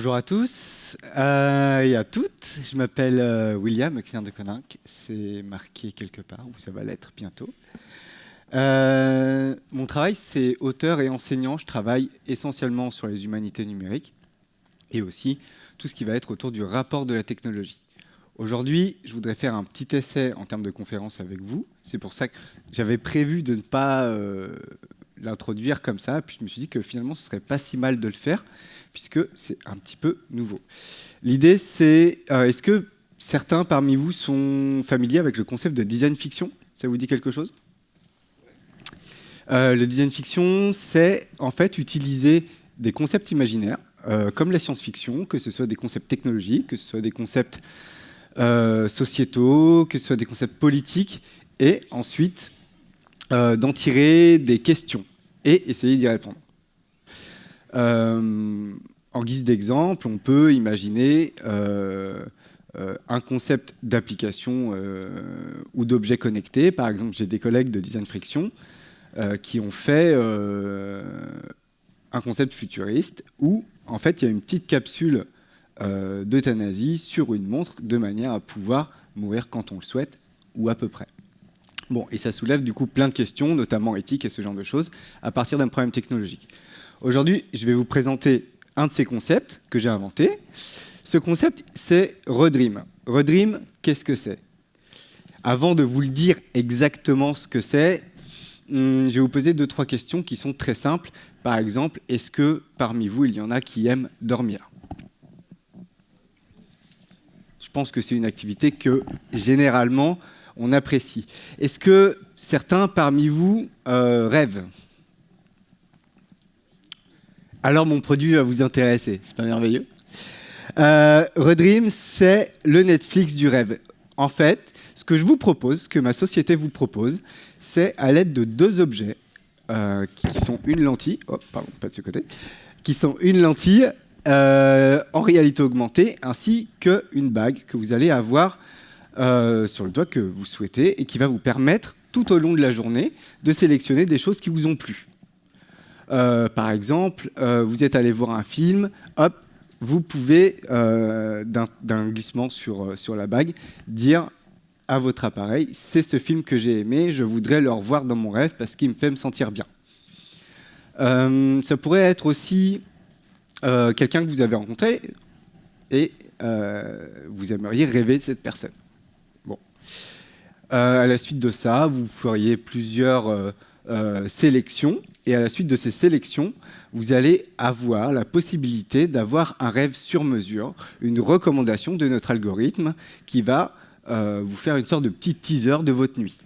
Bonjour à tous et à toutes. Je m'appelle William Auxerre de Coninck. C'est marqué quelque part, ou ça va l'être bientôt. Mon travail, c'est auteur et enseignant. Je travaille essentiellement sur les humanités numériques et aussi tout ce qui va être autour du rapport de la technologie. Aujourd'hui, je voudrais faire un petit essai en termes de conférence avec vous. C'est pour ça que j'avais prévu de ne pas l'introduire comme ça. Puis je me suis dit que finalement, ce serait pas si mal de le faire, puisque c'est un petit peu nouveau. L'idée, c'est est-ce que certains parmi vous sont familiers avec le concept de design fiction? Ça vous dit quelque chose? Le design fiction, c'est en fait utiliser des concepts imaginaires, comme la science-fiction, que ce soit des concepts technologiques, que ce soit des concepts sociétaux, que ce soit des concepts politiques, et ensuite d'en tirer des questions et essayer d'y répondre. En guise d'exemple, on peut imaginer un concept d'application ou d'objet connecté. Par exemple, j'ai des collègues de Design Friction qui ont fait un concept futuriste où, en fait, il y a une petite capsule d'euthanasie sur une montre de manière à pouvoir mourir quand on le souhaite ou à peu près. Bon, et ça soulève du coup plein de questions, notamment éthiques et ce genre de choses, à partir d'un problème technologique. Aujourd'hui, je vais vous présenter un de ces concepts que j'ai inventé. Ce concept, c'est Redream. Redream, qu'est-ce que c'est? Avant de vous le dire exactement ce que c'est, je vais vous poser 2-3 questions qui sont très simples. Par exemple, est-ce que parmi vous, il y en a qui aiment dormir? Je pense que c'est une activité que, généralement, on apprécie. Est-ce que certains parmi vous rêvent? Alors mon produit va vous intéresser, c'est pas merveilleux? Redream, c'est le Netflix du rêve. En fait, ce que je vous propose, ce que ma société vous propose, c'est à l'aide de 2 objets qui sont une lentille, oh, pardon, pas de ce côté, qui sont une lentille en réalité augmentée, ainsi qu'une bague que vous allez avoir sur le doigt que vous souhaitez et qui va vous permettre tout au long de la journée de sélectionner des choses qui vous ont plu. Par exemple, vous êtes allé voir un film, hop, vous pouvez, d'un glissement sur la bague, dire à votre appareil, c'est ce film que j'ai aimé, je voudrais le revoir dans mon rêve parce qu'il me fait me sentir bien. Ça pourrait être aussi quelqu'un que vous avez rencontré et vous aimeriez rêver de cette personne. Bon. À la suite de ça, vous feriez plusieurs sélections. Et à la suite de ces sélections, vous allez avoir la possibilité d'avoir un rêve sur mesure, une recommandation de notre algorithme qui va vous faire une sorte de petit teaser de votre nuit.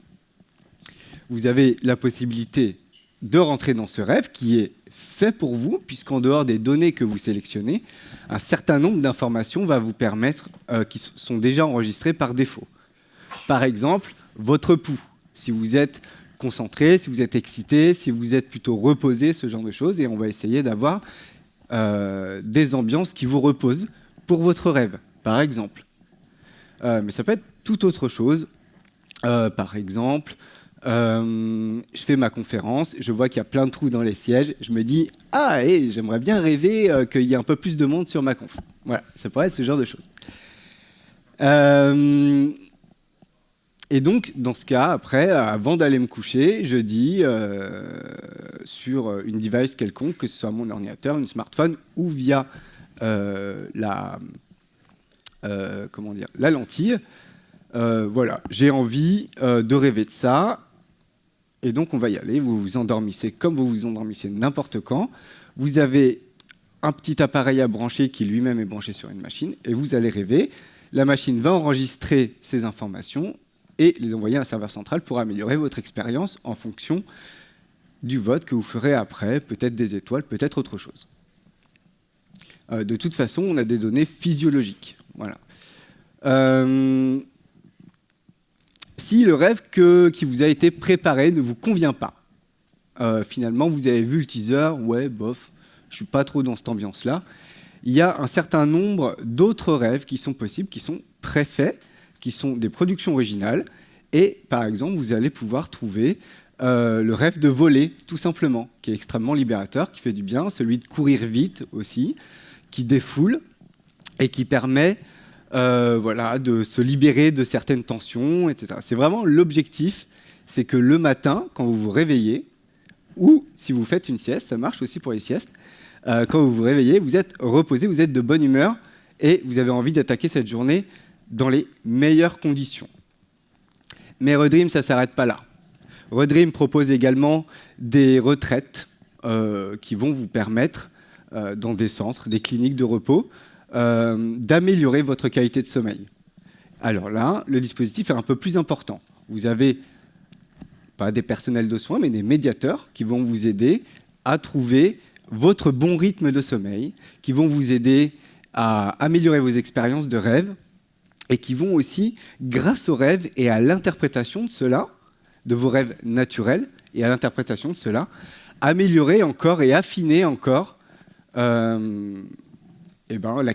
Vous avez la possibilité de rentrer dans ce rêve qui est fait pour vous, puisqu'en dehors des données que vous sélectionnez, un certain nombre d'informations va vous permettre, qui sont déjà enregistrées par défaut. Par exemple, votre pouls. Si vous êtes concentré, si vous êtes excité, si vous êtes plutôt reposé, ce genre de choses, et on va essayer d'avoir des ambiances qui vous reposent pour votre rêve, par exemple. Mais ça peut être tout autre chose. Par exemple, je fais ma conférence, je vois qu'il y a plein de trous dans les sièges, je me dis « Ah, j'aimerais bien rêver qu'il y ait un peu plus de monde sur ma conf. » Voilà, ça pourrait être ce genre de choses. Et donc, dans ce cas, après, avant d'aller me coucher, je dis sur une device quelconque, que ce soit mon ordinateur, un smartphone, ou via la lentille, voilà, j'ai envie de rêver de ça. Et donc, on va y aller. Vous vous endormissez comme vous vous endormissez n'importe quand. Vous avez un petit appareil à brancher qui lui-même est branché sur une machine, et vous allez rêver. La machine va enregistrer ces informations et les envoyer à un serveur central pour améliorer votre expérience en fonction du vote que vous ferez après, peut-être des étoiles, peut-être autre chose. De toute façon, on a des données physiologiques. Voilà. Si le rêve qui vous a été préparé ne vous convient pas, finalement, vous avez vu le teaser, ouais, bof, je ne suis pas trop dans cette ambiance-là, il y a un certain nombre d'autres rêves qui sont possibles, qui sont préfaits, qui sont des productions originales. Et par exemple, vous allez pouvoir trouver le rêve de voler, tout simplement, qui est extrêmement libérateur, qui fait du bien, celui de courir vite aussi, qui défoule et qui permet de se libérer de certaines tensions, etc. C'est vraiment l'objectif, c'est que le matin, quand vous vous réveillez, ou si vous faites une sieste, ça marche aussi pour les siestes, quand vous vous réveillez, vous êtes reposé, vous êtes de bonne humeur et vous avez envie d'attaquer cette journée dans les meilleures conditions. Mais Redream, ça ne s'arrête pas là. Redream propose également des retraites qui vont vous permettre, dans des centres, des cliniques de repos, d'améliorer votre qualité de sommeil. Alors là, le dispositif est un peu plus important. Vous avez pas des personnels de soins, mais des médiateurs qui vont vous aider à trouver votre bon rythme de sommeil, qui vont vous aider à améliorer vos expériences de rêve et qui vont aussi, grâce aux rêves et à l'interprétation de cela, de vos rêves naturels et à l'interprétation de cela, améliorer encore et affiner encore la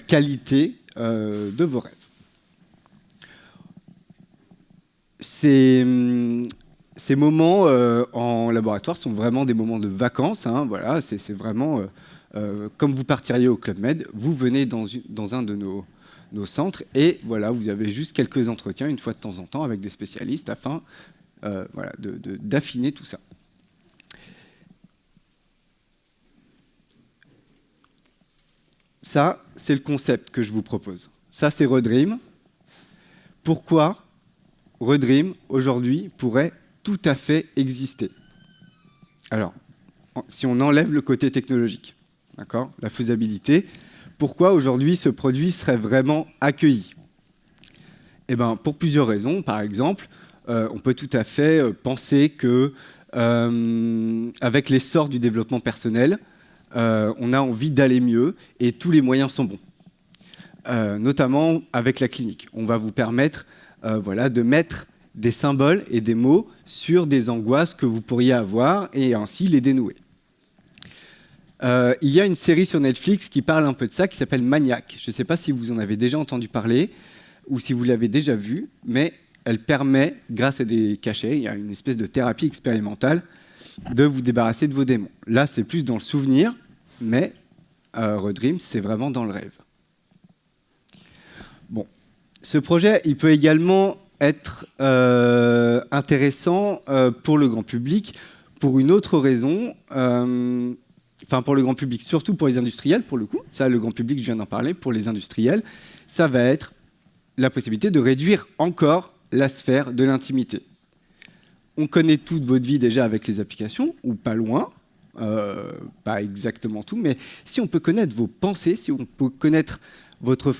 qualité de vos rêves. Ces moments en laboratoire sont vraiment des moments de vacances. Hein, voilà, c'est vraiment comme vous partiriez au Club Med, vous venez dans un de nos centres et voilà, vous avez juste quelques entretiens une fois de temps en temps avec des spécialistes afin d'affiner tout ça. Ça, c'est le concept que je vous propose. Ça, c'est Redream. Pourquoi Redream, aujourd'hui, pourrait tout à fait exister? Alors, si on enlève le côté technologique, d'accord, la faisabilité, pourquoi aujourd'hui ce produit serait vraiment accueilli? Eh bien, pour plusieurs raisons. Par exemple, on peut tout à fait penser que, avec l'essor du développement personnel, on a envie d'aller mieux et tous les moyens sont bons. Notamment avec la clinique. On va vous permettre de mettre des symboles et des mots sur des angoisses que vous pourriez avoir et ainsi les dénouer. Il y a une série sur Netflix qui parle un peu de ça, qui s'appelle Maniac. Je ne sais pas si vous en avez déjà entendu parler ou si vous l'avez déjà vu, mais elle permet, grâce à des cachets, il y a une espèce de thérapie expérimentale, de vous débarrasser de vos démons. Là, c'est plus dans le souvenir, mais Redream, c'est vraiment dans le rêve. Bon, ce projet, il peut également être intéressant pour le grand public, pour une autre raison, pour le grand public, surtout pour les industriels, pour le coup. Ça, le grand public, je viens d'en parler, pour les industriels, ça va être la possibilité de réduire encore la sphère de l'intimité. On connaît toute votre vie déjà avec les applications, ou pas loin, pas exactement tout, mais si on peut connaître vos pensées, si on peut connaître votre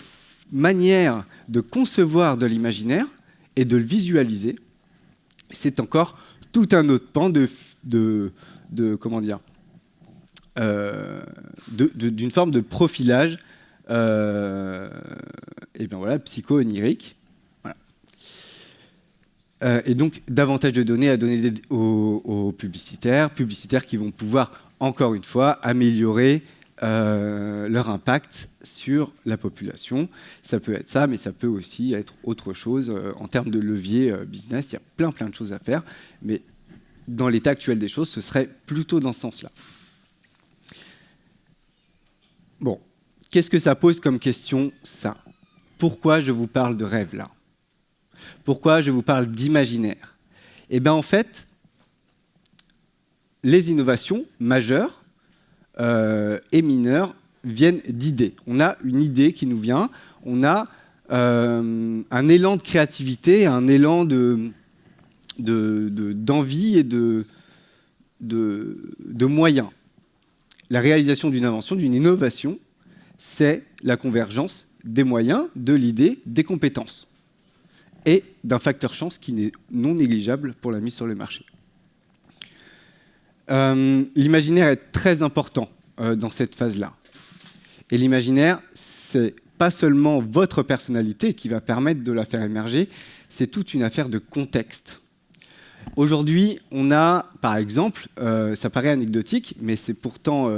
manière de concevoir de l'imaginaire et de le visualiser, c'est encore tout un autre pan d'une forme de profilage psycho-onirique. Voilà. Et donc, davantage de données à donner aux publicitaires qui vont pouvoir, encore une fois, améliorer leur impact sur la population. Ça peut être ça, mais ça peut aussi être autre chose en termes de levier business. Il y a plein de choses à faire, mais dans l'état actuel des choses, ce serait plutôt dans ce sens-là. Bon, qu'est-ce que ça pose comme question, ça? Pourquoi je vous parle de rêve, là? Pourquoi je vous parle d'imaginaire? Eh bien, en fait, les innovations majeures et mineures viennent d'idées. On a une idée qui nous vient, on a un élan de créativité, un élan d'envie et de moyens. La réalisation d'une invention, d'une innovation, c'est la convergence des moyens, de l'idée, des compétences et d'un facteur chance qui n'est non négligeable pour la mise sur le marché. L'imaginaire est très important dans cette phase-là. Et l'imaginaire, c'est pas seulement votre personnalité qui va permettre de la faire émerger, c'est toute une affaire de contexte. Aujourd'hui, on a, par exemple, ça paraît anecdotique, mais c'est pourtant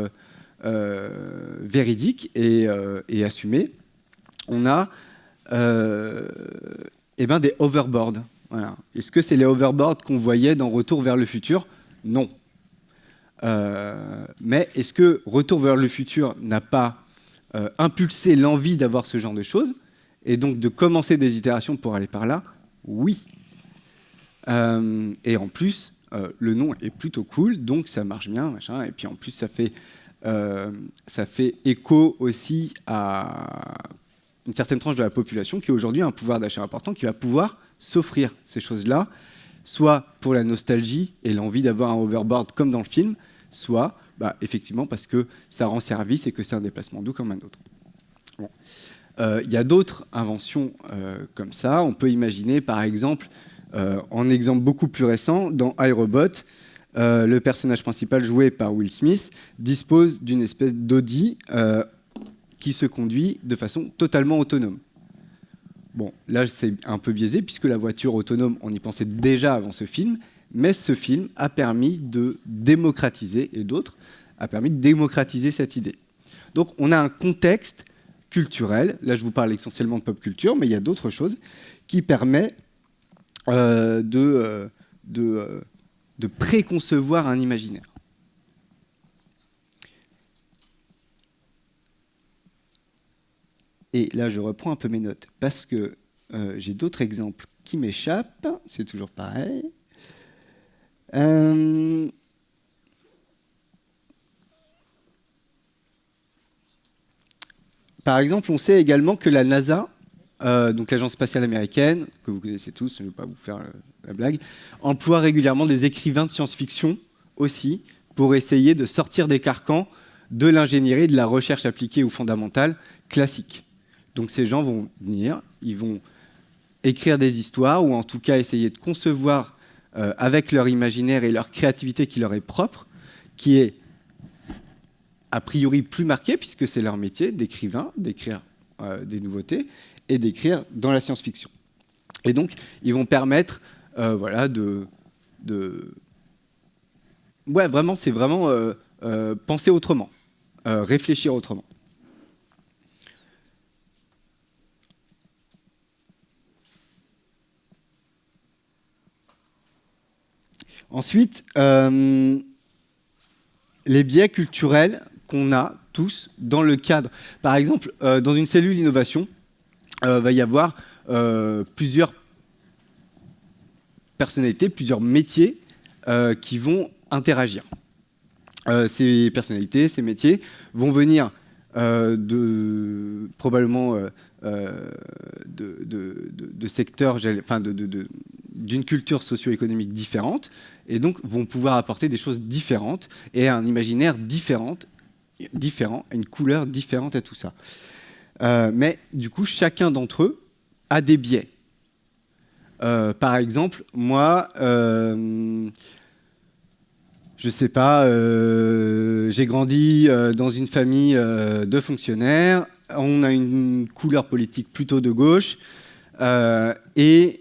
véridique et assumé, on a des hoverboards. Voilà. Est-ce que c'est les hoverboards qu'on voyait dans Retour vers le futur? Non. Mais est-ce que Retour vers le futur n'a pas impulser l'envie d'avoir ce genre de choses, et donc de commencer des itérations pour aller par là, oui. Et en plus, le nom est plutôt cool, donc ça marche bien, machin, et puis en plus, ça fait écho aussi à une certaine tranche de la population qui aujourd'hui a un pouvoir d'achat important, qui va pouvoir s'offrir ces choses-là, soit pour la nostalgie et l'envie d'avoir un hoverboard comme dans le film, soit effectivement parce que ça rend service et que c'est un déplacement doux comme un autre. Bon. Y a d'autres inventions comme ça. On peut imaginer, par exemple, en exemple beaucoup plus récent, dans iRobot, le personnage principal joué par Will Smith dispose d'une espèce d'Audi qui se conduit de façon totalement autonome. Bon, là, c'est un peu biaisé, puisque la voiture autonome, on y pensait déjà avant ce film, mais ce film a permis de démocratiser, et d'autres, a permis de démocratiser cette idée. Donc, on a un contexte culturel, là, je vous parle essentiellement de pop culture, mais il y a d'autres choses qui permettent de préconcevoir un imaginaire. Et là, je reprends un peu mes notes, parce que j'ai d'autres exemples qui m'échappent. C'est toujours pareil. Par exemple, on sait également que la NASA, donc l'agence spatiale américaine, que vous connaissez tous, je ne vais pas vous faire la blague, emploie régulièrement des écrivains de science-fiction aussi, pour essayer de sortir des carcans de l'ingénierie, de la recherche appliquée ou fondamentale classique. Donc ces gens vont venir, ils vont écrire des histoires, ou en tout cas essayer de concevoir avec leur imaginaire et leur créativité qui leur est propre, qui est a priori plus marquée, puisque c'est leur métier d'écrivain, d'écrire des nouveautés, et d'écrire dans la science-fiction. Et donc, ils vont permettre voilà, Ouais, vraiment, c'est vraiment penser autrement, réfléchir autrement. Ensuite, les biais culturels qu'on a tous dans le cadre. Par exemple, dans une cellule innovation, va y avoir plusieurs personnalités, plusieurs métiers qui vont interagir. Ces personnalités, ces métiers vont venir probablement de secteurs, enfin d'une culture socio-économique différente, et donc vont pouvoir apporter des choses différentes et un imaginaire différent, une couleur différente à tout ça. Mais du coup, chacun d'entre eux a des biais. Par exemple, moi, je sais pas, j'ai grandi dans une famille de fonctionnaires, on a une couleur politique plutôt de gauche, et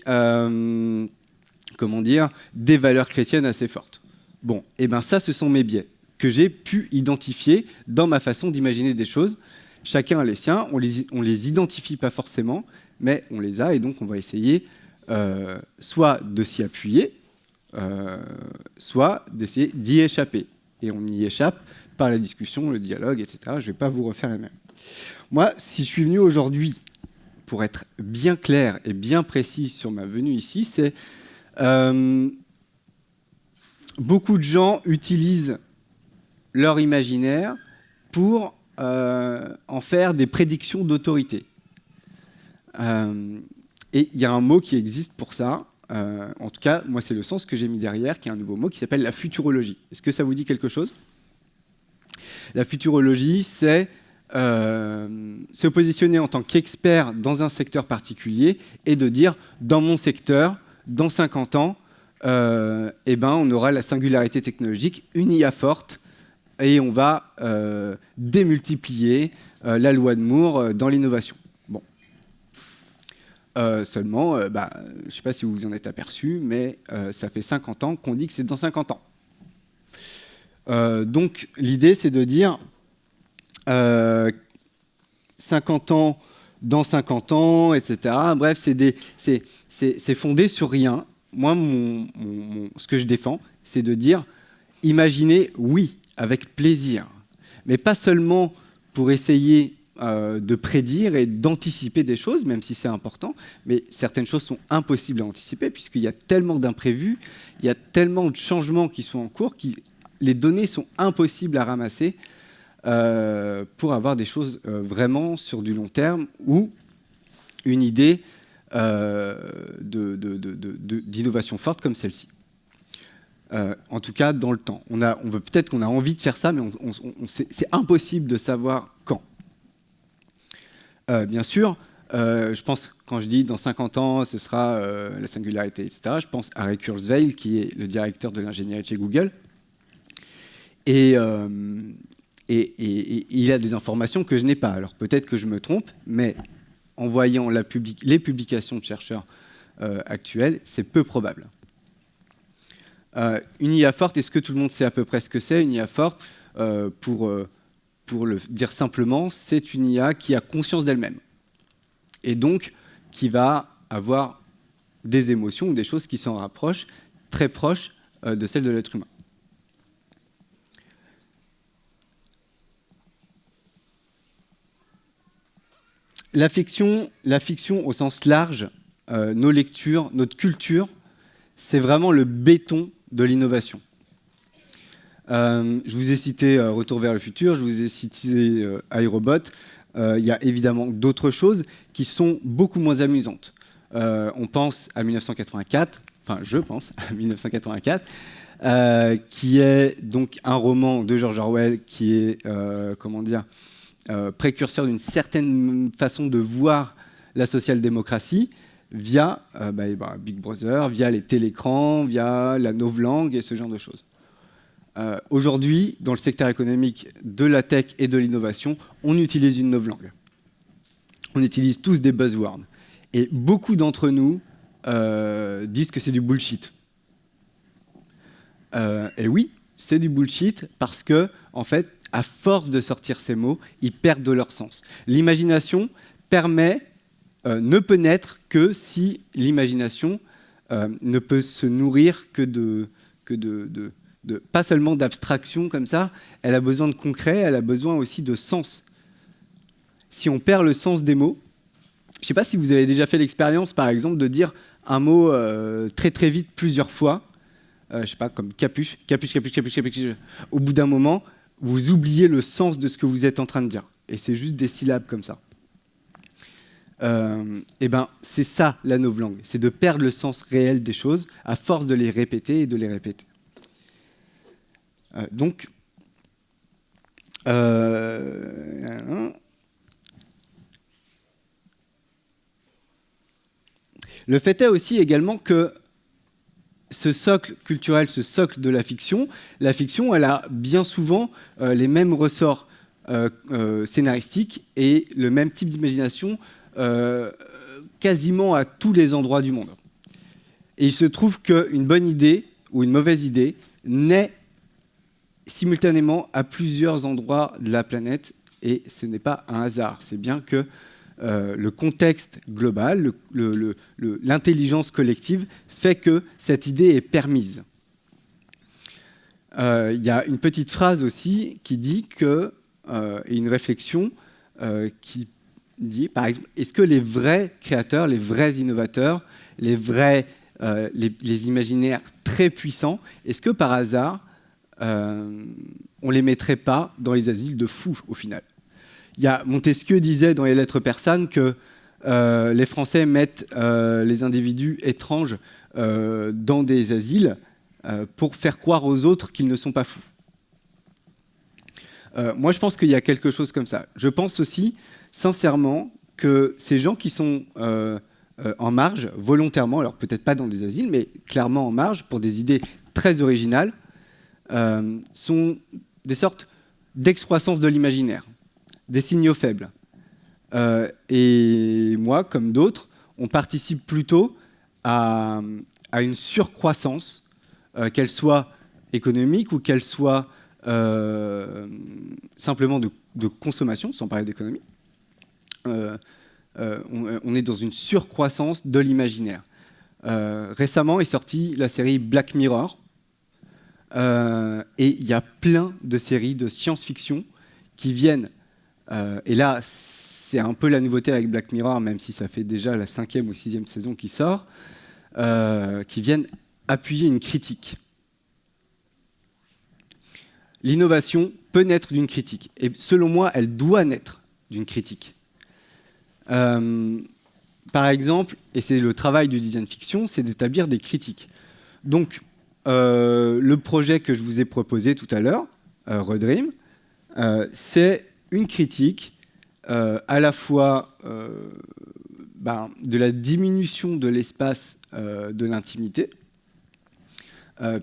comment dire, des valeurs chrétiennes assez fortes. Bon, et ben ça, ce sont mes biais que j'ai pu identifier dans ma façon d'imaginer des choses. Chacun a les siens, on les identifie pas forcément, mais on les a, et donc on va essayer soit de s'y appuyer, soit d'essayer d'y échapper. Et on y échappe par la discussion, le dialogue, etc. Je ne vais pas vous refaire la même. Moi, si je suis venu aujourd'hui, pour être bien clair et bien précis sur ma venue ici, c'est beaucoup de gens utilisent leur imaginaire pour en faire des prédictions d'autorité. Et il y a un mot qui existe pour ça. En tout cas, moi, c'est le sens que j'ai mis derrière, qui est un nouveau mot qui s'appelle la futurologie. Est-ce que ça vous dit quelque chose ? La futurologie, c'est se positionner en tant qu'expert dans un secteur particulier et de dire, dans mon secteur, dans 50 ans, eh ben, on aura la singularité technologique, une IA forte, et on va démultiplier la loi de Moore dans l'innovation. Bon. Seulement, je ne sais pas si vous vous en êtes aperçu, mais ça fait 50 ans qu'on dit que c'est dans 50 ans. Donc, l'idée, c'est de dire 50 ans dans 50 ans, etc. Bref, c'est fondé sur rien. Moi, ce que je défends, c'est de dire imaginez, oui, avec plaisir, mais pas seulement pour essayer de prédire et d'anticiper des choses, même si c'est important, mais certaines choses sont impossibles à anticiper puisqu'il y a tellement d'imprévus, il y a tellement de changements qui sont en cours, les données sont impossibles à ramasser pour avoir des choses vraiment sur du long terme ou une idée d'innovation forte comme celle-ci. En tout cas, dans le temps. Peut-être qu'on a envie de faire ça, mais c'est impossible de savoir quand. Bien sûr, je pense, quand je dis dans 50 ans, ce sera la singularité, etc., je pense à Ray Kurzweil, qui est le directeur de l'ingénierie chez Google. Et il a des informations que je n'ai pas. Alors peut-être que je me trompe, mais en voyant les publications de chercheurs actuelles, c'est peu probable. Une IA forte, est-ce que tout le monde sait à peu près ce que c'est? Une IA forte, pour le dire simplement, c'est une IA qui a conscience d'elle-même. Et donc, qui va avoir des émotions ou des choses qui s'en rapprochent, très proches de celles de l'être humain. La fiction au sens large, nos lectures, notre culture, c'est vraiment le béton de l'innovation. Je vous ai cité Retour vers le futur, je vous ai cité iRobot. Il y a évidemment d'autres choses qui sont beaucoup moins amusantes. On pense à 1984, enfin je pense à 1984, qui est donc un roman de George Orwell qui est, précurseur d'une certaine façon de voir la social-démocratie via Big Brother, via les télécrans, via la novlangue et ce genre de choses. Aujourd'hui, dans le secteur économique de la tech et de l'innovation, on utilise une novlangue. On utilise tous des buzzwords. Et beaucoup d'entre nous disent que c'est du bullshit. Et oui, c'est du bullshit parce que, en fait, à force de sortir ces mots, ils perdent de leur sens. L'imagination ne peut naître que si l'imagination ne peut se nourrir que pas seulement d'abstraction comme ça, elle a besoin de concret, elle a besoin aussi de sens. Si on perd le sens des mots, je ne sais pas si vous avez déjà fait l'expérience, par exemple, de dire un mot très très vite plusieurs fois, je ne sais pas, comme capuche, capuche, capuche, capuche, capuche. Au bout d'un moment, vous oubliez le sens de ce que vous êtes en train de dire. Et c'est juste des syllabes comme ça. C'est ça la novlangue, c'est de perdre le sens réel des choses à force de les répéter et de les répéter. Le fait est aussi également que ce socle culturel, ce socle de la fiction, elle a bien souvent les mêmes ressorts scénaristiques et le même type d'imagination quasiment à tous les endroits du monde. Et il se trouve qu'une bonne idée ou une mauvaise idée naît simultanément à plusieurs endroits de la planète, et ce n'est pas un hasard. C'est bien que le contexte global, l'intelligence collective fait que cette idée est permise. Il y a une petite phrase aussi qui dit que, et une réflexion qui dit, par exemple, est-ce que les vrais créateurs, les vrais innovateurs, les imaginaires très puissants, est-ce que par hasard, on ne les mettrait pas dans les asiles de fous, au final? Montesquieu disait dans les Lettres persanes que les Français mettent les individus étranges dans des asiles pour faire croire aux autres qu'ils ne sont pas fous. Moi, je pense qu'il y a quelque chose comme ça. Je pense aussi, sincèrement, que ces gens qui sont en marge, volontairement, alors peut-être pas dans des asiles, mais clairement en marge, pour des idées très originales, sont des sortes d'excroissance de l'imaginaire, des signaux faibles. Et moi, comme d'autres, on participe plutôt à une surcroissance, qu'elle soit économique ou qu'elle soit simplement de consommation, sans parler d'économie. On est dans une surcroissance de l'imaginaire. Récemment est sortie la série Black Mirror, et il y a plein de séries de science-fiction qui viennent Et là, c'est un peu la nouveauté avec Black Mirror, même si ça fait déjà la 5e ou 6e saison qui sort, qui viennent appuyer une critique. L'innovation peut naître d'une critique. Et selon moi, elle doit naître d'une critique. Par exemple, et c'est le travail du design fiction, c'est d'établir des critiques. Donc, le projet que je vous ai proposé tout à l'heure, Redream, c'est une critique à la fois de la diminution de l'espace de l'intimité,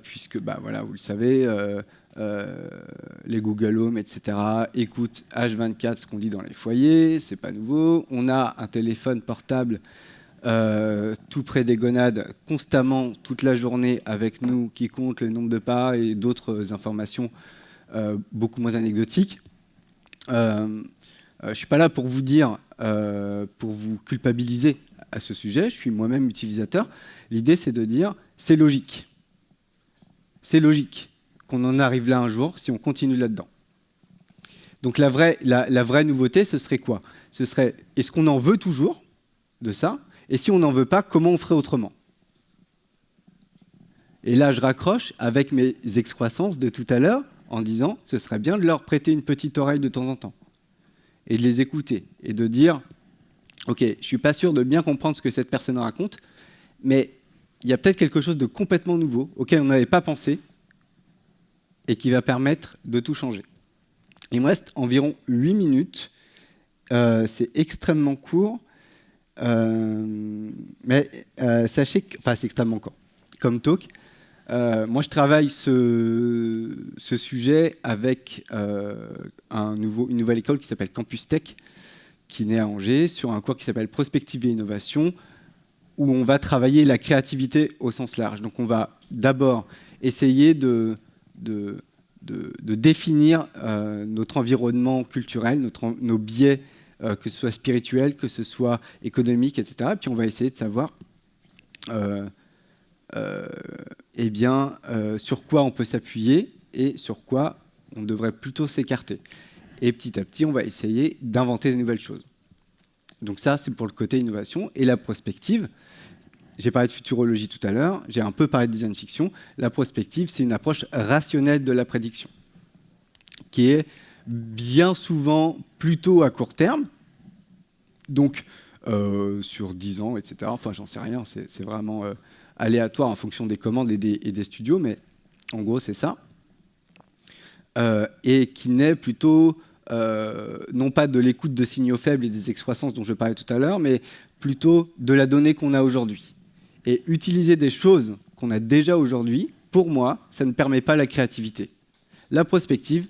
puisque, voilà, vous le savez, les Google Home, etc., écoutent H24 ce qu'on dit dans les foyers, c'est pas nouveau. On a un téléphone portable tout près des gonades, constamment, toute la journée avec nous, qui compte le nombre de pas et d'autres informations beaucoup moins anecdotiques. Je ne suis pas là pour vous dire, pour vous culpabiliser à ce sujet, je suis moi-même utilisateur. L'idée, c'est de dire, c'est logique. C'est logique qu'on en arrive là un jour si on continue là-dedans. Donc la vraie nouveauté, ce serait quoi? Ce serait, est-ce qu'on en veut toujours de ça? Et si on n'en veut pas, comment on ferait autrement? Et là, je raccroche avec mes excroissances de tout à l'heure en disant, ce serait bien de leur prêter une petite oreille de temps en temps et de les écouter et de dire, OK, je ne suis pas sûr de bien comprendre ce que cette personne raconte, mais il y a peut-être quelque chose de complètement nouveau auquel on n'avait pas pensé et qui va permettre de tout changer. Il me reste environ 8 minutes. C'est extrêmement court. Mais sachez que... Enfin, c'est extrêmement court. Comme talk. Moi, je travaille ce sujet avec une nouvelle école qui s'appelle Campus Tech, qui naît à Angers, sur un cours qui s'appelle Prospective et Innovation, où on va travailler la créativité au sens large. Donc, on va d'abord essayer de définir notre environnement culturel, nos biais, que ce soit spirituel, que ce soit économique, etc. Puis on va essayer de savoir sur quoi on peut s'appuyer et sur quoi on devrait plutôt s'écarter. Et petit à petit, on va essayer d'inventer de nouvelles choses. Donc ça, c'est pour le côté innovation. Et la prospective, j'ai parlé de futurologie tout à l'heure, j'ai un peu parlé de design fiction. La prospective, c'est une approche rationnelle de la prédiction, qui est bien souvent plutôt à court terme, donc sur 10 ans, etc. Enfin, j'en sais rien, c'est vraiment aléatoire en fonction des commandes et des studios, mais en gros, c'est ça. Et qui naît plutôt, non pas de l'écoute de signaux faibles et des excroissances dont je parlais tout à l'heure, mais plutôt de la donnée qu'on a aujourd'hui. Et utiliser des choses qu'on a déjà aujourd'hui, pour moi, ça ne permet pas la créativité. La prospective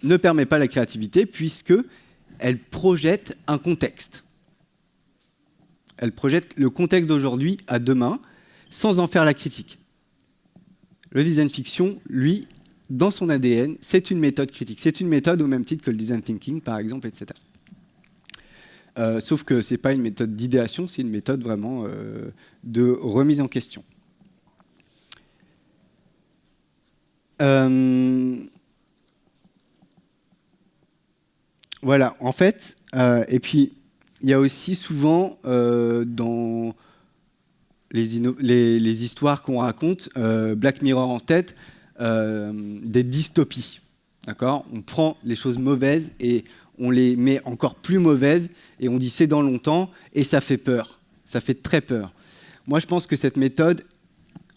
ne permet pas la créativité puisqu'elle projette un contexte. Elle projette le contexte d'aujourd'hui à demain sans en faire la critique. Le design fiction, lui, dans son ADN, c'est une méthode critique. C'est une méthode au même titre que le design thinking, par exemple, etc. Sauf que ce n'est pas une méthode d'idéation, c'est une méthode vraiment de remise en question. Voilà, en fait, et puis il y a aussi souvent dans les histoires qu'on raconte, Black Mirror en tête, des dystopies. D'accord ? On prend les choses mauvaises et on les met encore plus mauvaises et on dit c'est dans longtemps et ça fait peur. Ça fait très peur. Moi, je pense que cette méthode,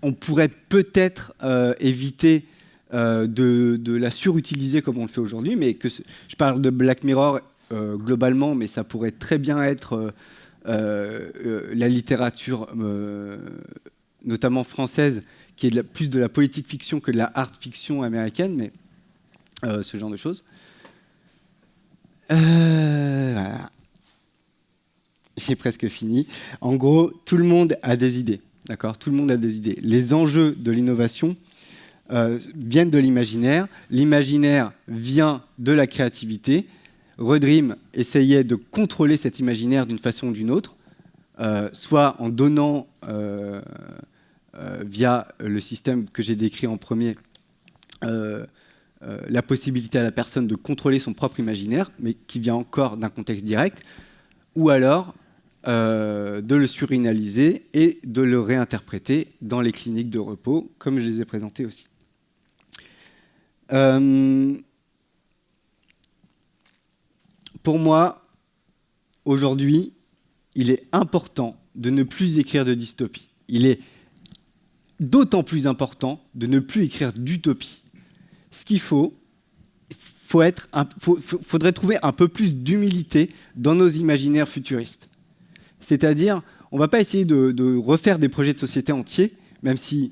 on pourrait peut-être éviter de la surutiliser comme on le fait aujourd'hui, mais je parle de Black Mirror globalement, mais ça pourrait très bien être la littérature, notamment française, qui est plus de la politique fiction que de la art fiction américaine, mais ce genre de choses. Voilà. J'ai presque fini. En gros, tout le monde a des idées. D'accord ? Tout le monde a des idées. Les enjeux de l'innovation viennent de l'imaginaire. L'imaginaire vient de la créativité. Redream essayait de contrôler cet imaginaire d'une façon ou d'une autre, soit en donnant, via le système que j'ai décrit en premier, la possibilité à la personne de contrôler son propre imaginaire, mais qui vient encore d'un contexte direct, ou alors de le surréaliser et de le réinterpréter dans les cliniques de repos, comme je les ai présentées aussi. Pour moi, aujourd'hui, il est important de ne plus écrire de dystopie. Il est d'autant plus important de ne plus écrire d'utopie. Ce qu'il faudrait trouver un peu plus d'humilité dans nos imaginaires futuristes. C'est-à-dire, on ne va pas essayer de refaire des projets de société entiers, même si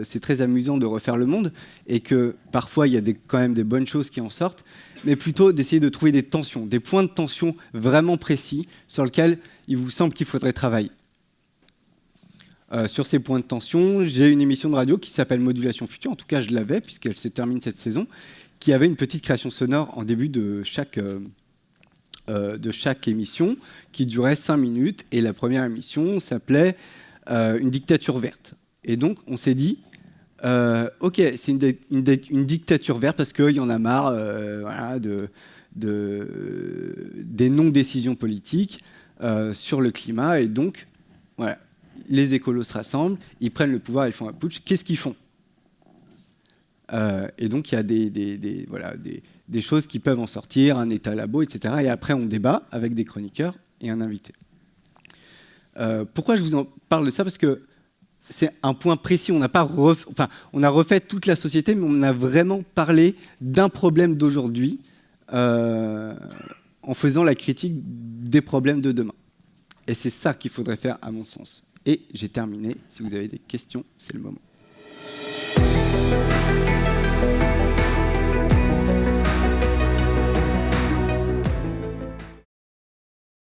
c'est très amusant de refaire le monde, et que parfois il y a quand même des bonnes choses qui en sortent, mais plutôt d'essayer de trouver des tensions, des points de tension vraiment précis sur lesquels il vous semble qu'il faudrait travailler. Sur ces points de tension, j'ai une émission de radio qui s'appelle Modulation Future, en tout cas je l'avais, puisqu'elle se termine cette saison, qui avait une petite création sonore en début de chaque émission, qui durait 5 minutes, et la première émission s'appelait Une dictature verte. Et donc on s'est dit, ok, c'est une dictature verte parce qu'il y en a marre voilà, des non-décisions politiques sur le climat, et donc voilà. Les écolos se rassemblent, ils prennent le pouvoir, ils font un putsch. Qu'est-ce qu'ils font ? Et donc, il y a des choses qui peuvent en sortir, un état labo, etc. Et après, on débat avec des chroniqueurs et un invité. Pourquoi je vous en parle de ça ? Parce que c'est un point précis. On a refait toute la société, mais on a vraiment parlé d'un problème d'aujourd'hui en faisant la critique des problèmes de demain. Et c'est ça qu'il faudrait faire, à mon sens. Et j'ai terminé. Si vous avez des questions, c'est le moment.